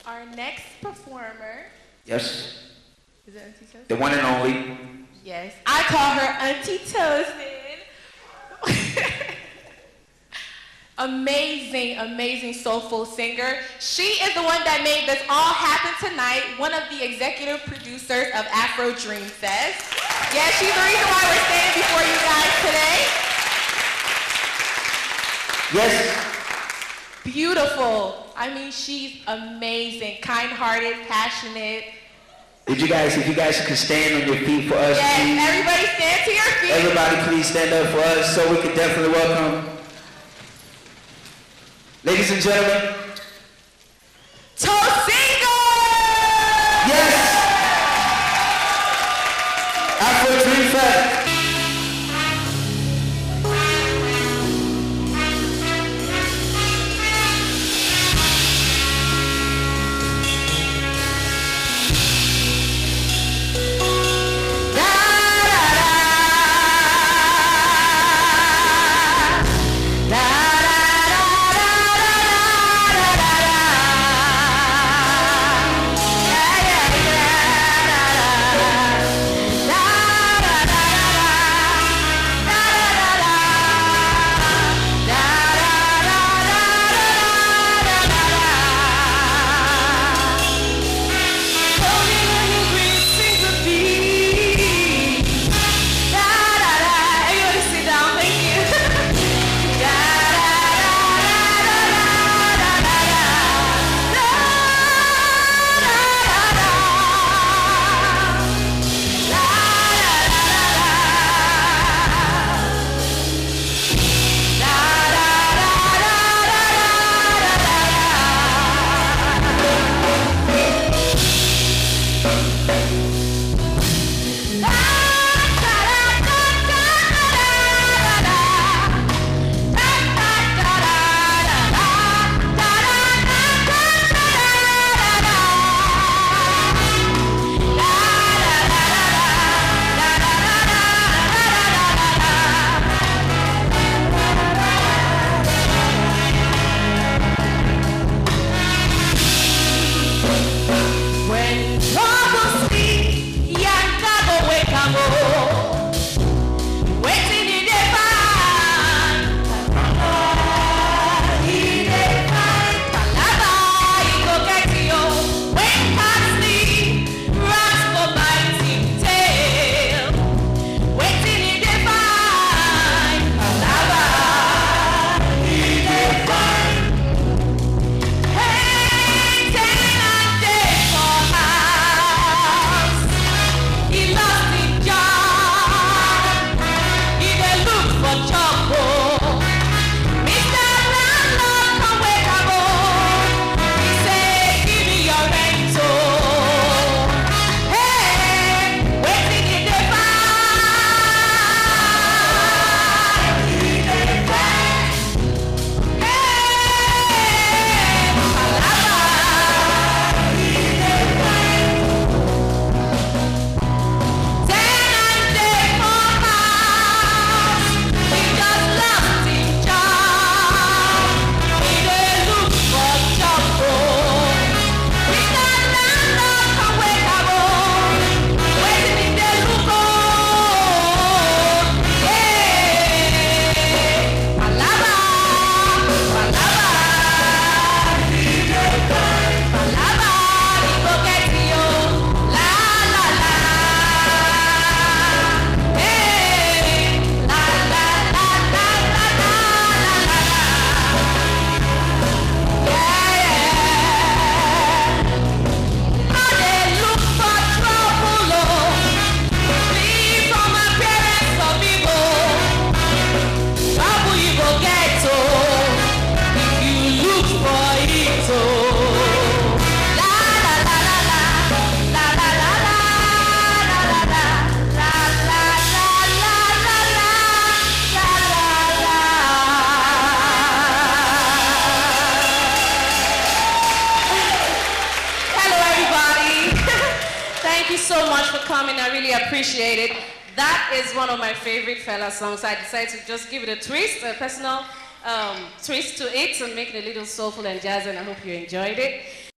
Our next performer. Yes. Is it Auntie Toasted? The one and only. Yes. I call her Auntie Toasted. Amazing, amazing soulful singer. She is the one that made this all happen tonight. One of the executive producers of Afro Dream Fest. Yeah, she's the reason why we're standing before you guys today. Yes. Beautiful. I mean, she's amazing, kind-hearted, passionate. If you guys could stand on your feet for us, yes, please. Everybody stand to your feet. Everybody please stand up for us so we can definitely welcome. Ladies and gentlemen. Tosingo! Yes! Afro Dream Fest. So much for coming. I really appreciate it. That is one of my favorite Fela songs. I decided to just give it a twist, a personal twist to it, and make it a little soulful and jazzy, and I hope you enjoyed it.